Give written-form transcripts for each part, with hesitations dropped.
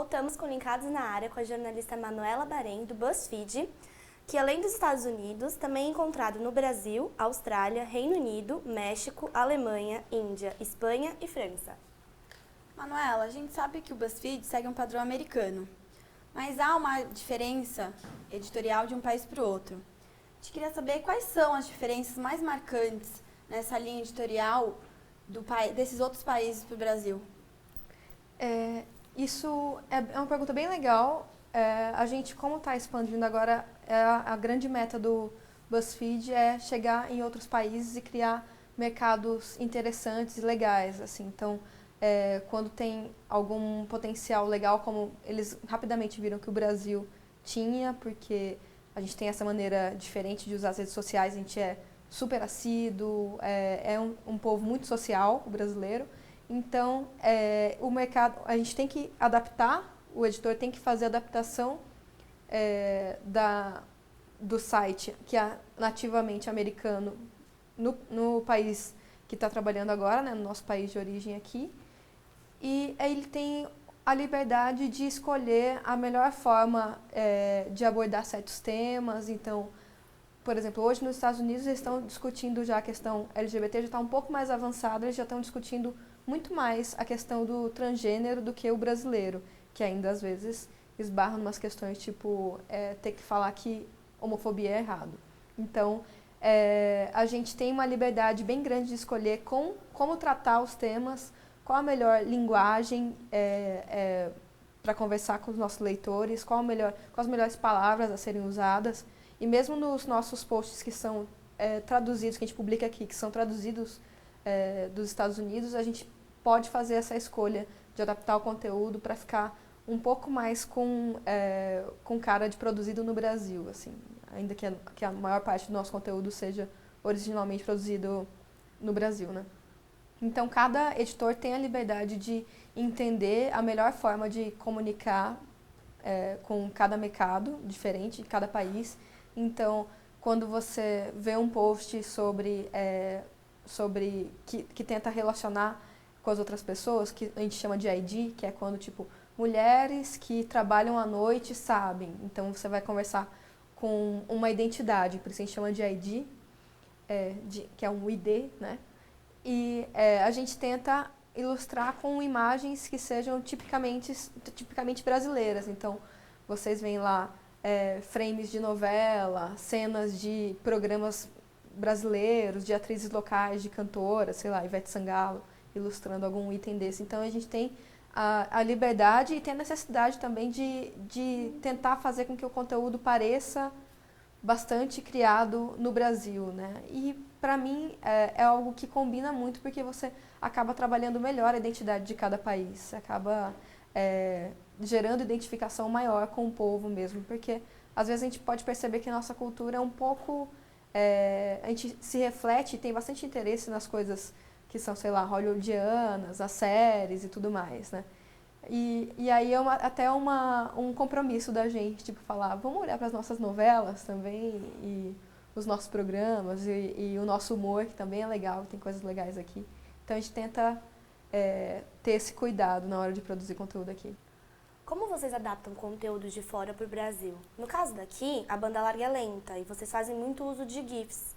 voltamos com Linkados na Área com a jornalista Manuela Bahrein, do BuzzFeed, que além dos Estados Unidos, também é encontrado no Brasil, Austrália, Reino Unido, México, Alemanha, Índia, Espanha e França. Manuela, a gente sabe que o BuzzFeed segue um padrão americano, mas há uma diferença editorial de um país para o outro. A gente queria saber quais são as diferenças mais marcantes nessa linha editorial desses outros países para o Brasil. Isso é uma pergunta bem legal. A gente, como está expandindo agora, a grande meta do BuzzFeed é chegar em outros países e criar mercados interessantes e legais, assim. Então, quando tem algum potencial legal, como eles rapidamente viram que o Brasil tinha, porque a gente tem essa maneira diferente de usar as redes sociais, a gente é super assíduo, é um povo muito social, o brasileiro. Então, o mercado, a gente tem que adaptar, o editor tem que fazer a adaptação do site, que é nativamente americano, no país que está trabalhando agora, né, no nosso país de origem aqui. E ele tem a liberdade de escolher a melhor forma de abordar certos temas. Então, por exemplo, hoje nos Estados Unidos eles estão discutindo já a questão LGBT, já está um pouco mais avançada, eles já estão discutindo muito mais a questão do transgênero do que o brasileiro, que ainda às vezes esbarra em umas questões tipo ter que falar que homofobia é errado. Então, a gente tem uma liberdade bem grande de escolher como tratar os temas, qual a melhor linguagem para conversar com os nossos leitores, quais as melhores palavras a serem usadas. E mesmo nos nossos posts que são traduzidos, que a gente publica aqui, que são traduzidos dos Estados Unidos, a gente pode fazer essa escolha de adaptar o conteúdo para ficar um pouco mais com cara de produzido no Brasil, assim, ainda que a maior parte do nosso conteúdo seja originalmente produzido no Brasil, né? Então, cada editor tem a liberdade de entender a melhor forma de comunicar com cada mercado diferente, de cada país. Então, quando você vê um post sobre que tenta relacionar com as outras pessoas, que a gente chama de ID, que é quando, tipo, mulheres que trabalham à noite sabem. Então, você vai conversar com uma identidade, por isso a gente chama de ID, que é um ID, né? E a gente tenta ilustrar com imagens que sejam tipicamente brasileiras. Então, vocês veem lá frames de novela, cenas de programas brasileiros, de atrizes locais, de cantoras, sei lá, Ivete Sangalo, ilustrando algum item desse. Então, a gente tem a liberdade e tem a necessidade também de tentar fazer com que o conteúdo pareça bastante criado no Brasil, né? E para mim é algo que combina muito porque você acaba trabalhando melhor a identidade de cada país, acaba gerando identificação maior com o povo mesmo, porque às vezes a gente pode perceber que a nossa cultura é um pouco a gente se reflete e tem bastante interesse nas coisas que são, sei lá, hollywoodianas, as séries e tudo mais, né? E aí até um compromisso da gente, tipo, falar, vamos olhar para as nossas novelas também, e os nossos programas, e o nosso humor, que também é legal, tem coisas legais aqui. Então a gente tenta ter esse cuidado na hora de produzir conteúdo aqui. Como vocês adaptam conteúdos de fora para o Brasil? No caso daqui, a banda larga é lenta e vocês fazem muito uso de GIFs.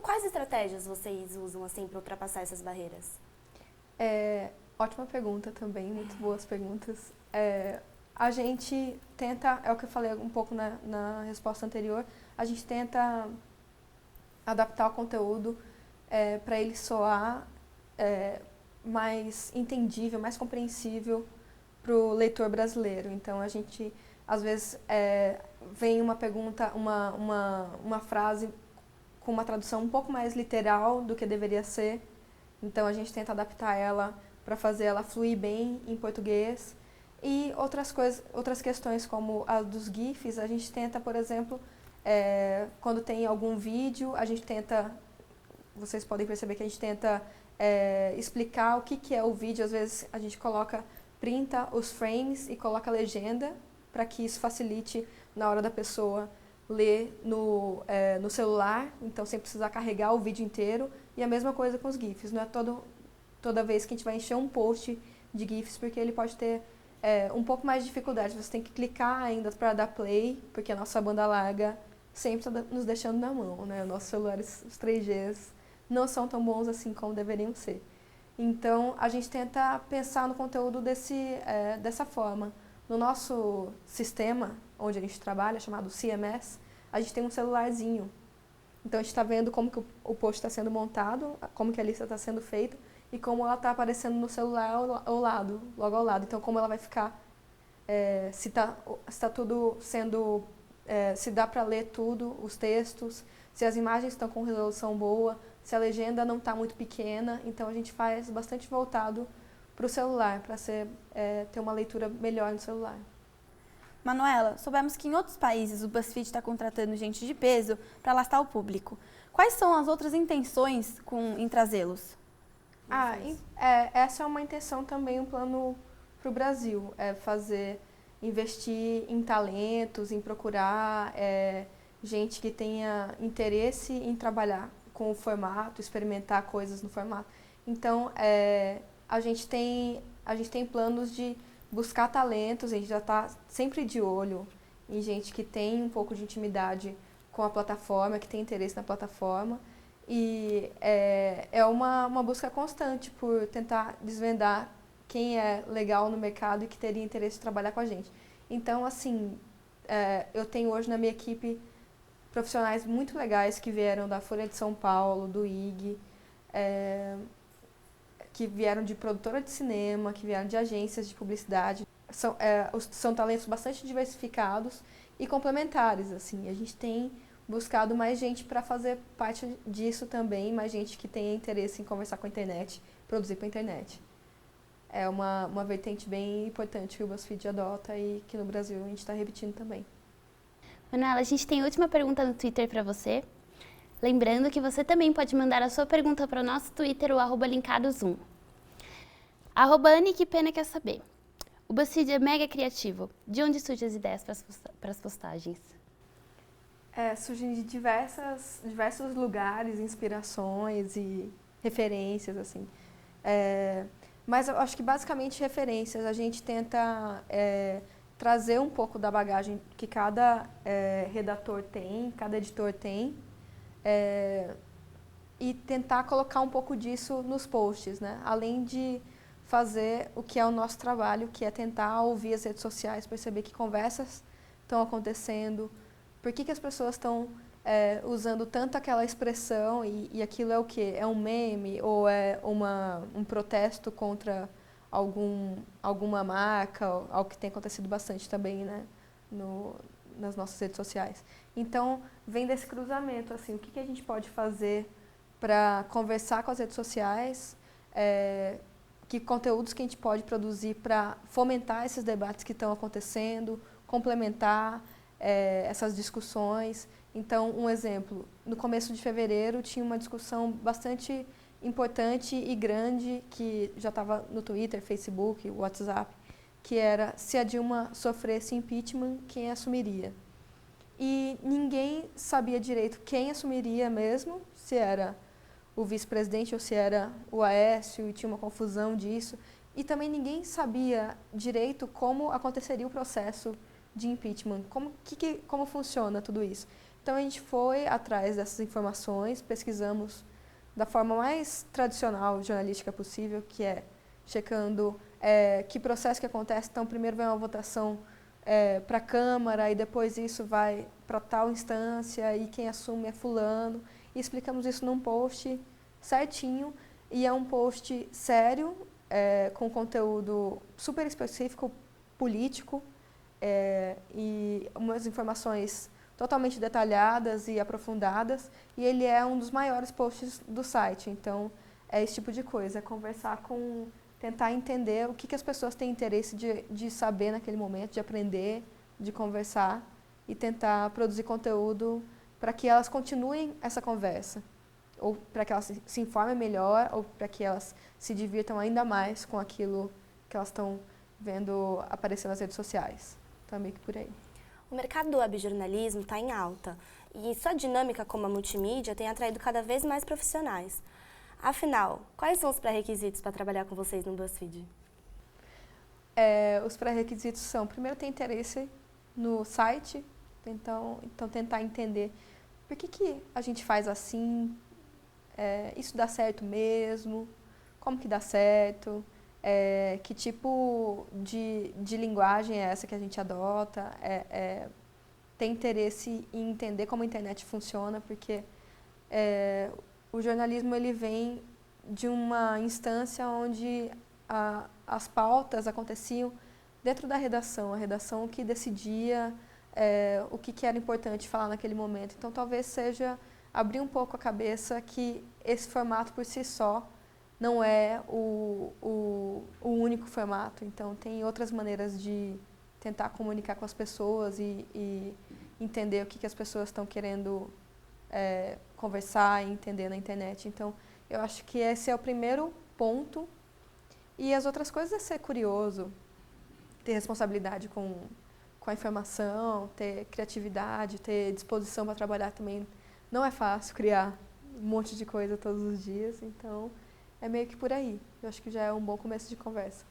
Quais estratégias vocês usam assim para ultrapassar essas barreiras? Ótima pergunta também, muito boas perguntas. A gente tenta, é o que eu falei um pouco na resposta anterior, a gente tenta adaptar o conteúdo para ele soar mais entendível, mais compreensível para o leitor brasileiro. Então, a gente, às vezes, vem uma pergunta, uma frase com uma tradução um pouco mais literal do que deveria ser. Então, a gente tenta adaptar ela para fazer ela fluir bem em português. E outras questões como a dos GIFs, a gente tenta, por exemplo, quando tem algum vídeo, a gente tenta, vocês podem perceber que a gente tenta explicar o que é o vídeo. Às vezes a gente printa os frames e coloca a legenda para que isso facilite na hora da pessoa ler no celular, então sem precisar carregar o vídeo inteiro. E a mesma coisa com os GIFs, não é toda vez que a gente vai encher um post de GIFs, porque ele pode ter um pouco mais de dificuldade. Você tem que clicar ainda para dar play, porque a nossa banda larga sempre está nos deixando na mão, né? Nossos celulares, os 3Gs, não são tão bons assim como deveriam ser. Então, a gente tenta pensar no conteúdo dessa forma. No nosso sistema, onde a gente trabalha, chamado CMS, a gente tem um celularzinho. Então, a gente está vendo como que o post está sendo montado, como que a lista está sendo feita e como ela está aparecendo no celular logo ao lado. Então, como ela vai ficar, se tá tudo sendo, se dá para ler tudo, os textos, se as imagens estão com resolução boa, se a legenda não está muito pequena. Então, a gente faz bastante voltado para o celular, para ter uma leitura melhor no celular. Manuela, soubemos que em outros países o BuzzFeed está contratando gente de peso para alastar o público. Quais são as outras intenções em trazê-los? Essa é uma intenção também, um plano para o Brasil, investir em talentos, em procurar gente que tenha interesse em trabalhar com o formato, experimentar coisas no formato. Então, a gente tem planos de buscar talentos, a gente já está sempre de olho em gente que tem um pouco de intimidade com a plataforma, que tem interesse na plataforma. E é uma busca constante por tentar desvendar quem é legal no mercado e que teria interesse em trabalhar com a gente. Então, assim, eu tenho hoje na minha equipe profissionais muito legais que vieram da Folha de São Paulo, do IG, que vieram de produtora de cinema, que vieram de agências de publicidade. São talentos bastante diversificados e complementares, assim. A gente tem buscado mais gente para fazer parte disso também, mais gente que tenha interesse em conversar com a internet, produzir para a internet. É uma vertente bem importante que o BuzzFeed adota e que no Brasil a gente está repetindo também. Manuela, a gente tem a última pergunta no Twitter para você. Lembrando que você também pode mandar a sua pergunta para o nosso Twitter, o @linkados1. @Anne, que pena quer saber. O BuzzFeed é mega criativo. De onde surgem as ideias para as postagens? Surgem de diversos lugares, inspirações e referências, assim. Mas eu acho que basicamente referências. A gente tenta trazer um pouco da bagagem que cada redator tem, cada editor tem, e tentar colocar um pouco disso nos posts, né? Além de fazer o que é o nosso trabalho, que é tentar ouvir as redes sociais, perceber que conversas estão acontecendo, por que as pessoas estão usando tanto aquela expressão e aquilo é o quê? É um meme ou é um protesto contra alguma marca, algo que tem acontecido bastante também, né, nas nossas redes sociais. Então, vem desse cruzamento, assim, o que a gente pode fazer para conversar com as redes sociais, que conteúdos que a gente pode produzir para fomentar esses debates que estão acontecendo, complementar essas discussões. Então, um exemplo, no começo de fevereiro tinha uma discussão bastante importante e grande, que já estava no Twitter, Facebook, WhatsApp, que era se a Dilma sofresse impeachment, quem assumiria. E ninguém sabia direito quem assumiria mesmo, se era o vice-presidente ou se era o Aécio, e tinha uma confusão disso. E também ninguém sabia direito como aconteceria o processo de impeachment, como funciona tudo isso. Então, a gente foi atrás dessas informações, pesquisamos da forma mais tradicional jornalística possível, que é checando que processo que acontece. Então, primeiro vem uma votação para a Câmara, e depois isso vai para tal instância, e quem assume é fulano. E explicamos isso num post certinho, e é um post sério, com conteúdo super específico, político, e umas informações totalmente detalhadas e aprofundadas, e ele é um dos maiores posts do site. Então, é esse tipo de coisa, tentar entender o que as pessoas têm interesse de saber naquele momento, de aprender, de conversar, e tentar produzir conteúdo para que elas continuem essa conversa, ou para que elas se informem melhor, ou para que elas se divirtam ainda mais com aquilo que elas estão vendo aparecer nas redes sociais. Então, meio que por aí. O mercado do webjornalismo está em alta, e sua dinâmica como a multimídia tem atraído cada vez mais profissionais. Afinal, quais são os pré-requisitos para trabalhar com vocês no BuzzFeed? os pré-requisitos são, primeiro, ter interesse no site, então tentar entender por que a gente faz assim, isso dá certo mesmo, como que dá certo, que tipo de linguagem é essa que a gente adota, ter interesse em entender como a internet funciona, porque o jornalismo ele vem de uma instância onde as pautas aconteciam dentro da redação, a redação que decidia o que era importante falar naquele momento. Então, talvez seja abrir um pouco a cabeça que esse formato por si só não é o único formato. Então, tem outras maneiras de tentar comunicar com as pessoas e entender o que as pessoas estão querendo conversar e entender na internet. Então, eu acho que esse é o primeiro ponto. E as outras coisas é ser curioso, ter responsabilidade com a informação, ter criatividade, ter disposição para trabalhar também. Não é fácil criar um monte de coisa todos os dias, então é meio que por aí. Eu acho que já é um bom começo de conversa.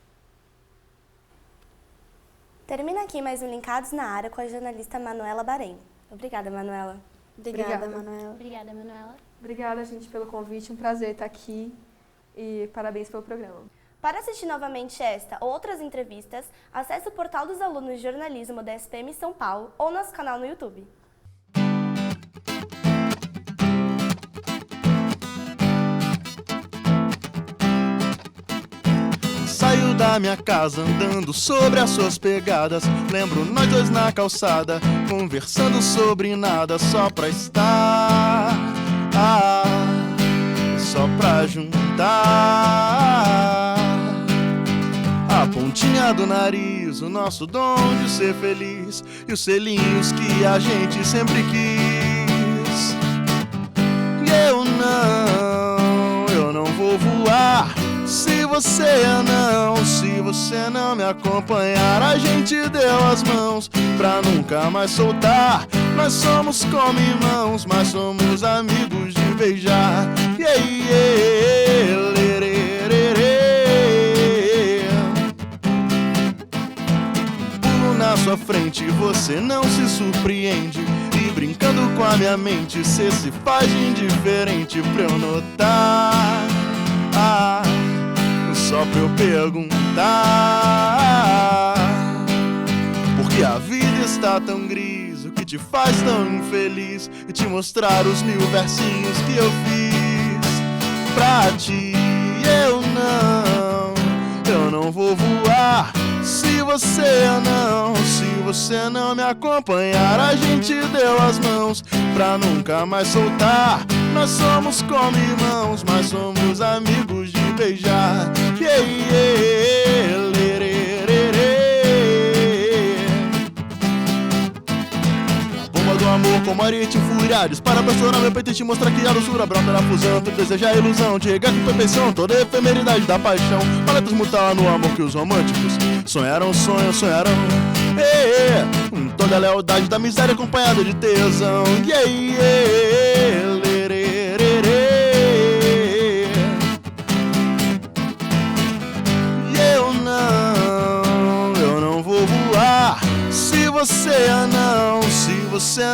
Termina aqui mais um Linkados na Área com a jornalista Manuela Bahrein. Obrigada, Manuela. Obrigada, Manuela. Obrigada, Manuela. Obrigada, gente, pelo convite. Um prazer estar aqui e parabéns pelo programa. Para assistir novamente esta ou outras entrevistas, acesse o portal dos alunos de jornalismo da SPM São Paulo ou nosso canal no YouTube. Saio da minha casa andando sobre as suas pegadas. Lembro nós dois na calçada, conversando sobre nada, só pra estar, só pra juntar a pontinha do nariz, o nosso dom de ser feliz e os selinhos que a gente sempre quis. E eu não vou voar se você não me acompanhar. A gente deu as mãos pra nunca mais soltar. Nós somos como irmãos, mas somos amigos de beijar. Pulo na sua frente, você não se surpreende. E brincando com a minha mente, cê se faz de indiferente pra eu notar. Só pra eu perguntar, porque a vida está tão gris, o que te faz tão infeliz, e te mostrar os 1000 versinhos que eu fiz pra ti. Eu não vou voar se você não me acompanhar. A gente deu as mãos pra nunca mais soltar. Nós somos como irmãos, mas somos amigos de beijar. Bomba do amor como arite fúria, dispara pra estourar meu peito e te mostrar que a doçura brota da fusão. Tu deseja a ilusão de regar com perfeição toda a efemeridade da paixão. Paletas mutaram no amor que os românticos sonharam. Toda a lealdade da miséria acompanhada de tesão. Eu não vou voar se você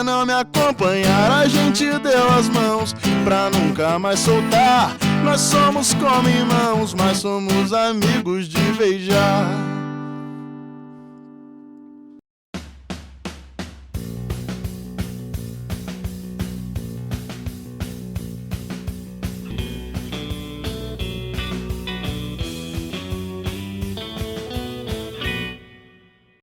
não me acompanhar. A gente deu as mãos pra nunca mais soltar. Nós somos como irmãos, mas somos amigos de beijar.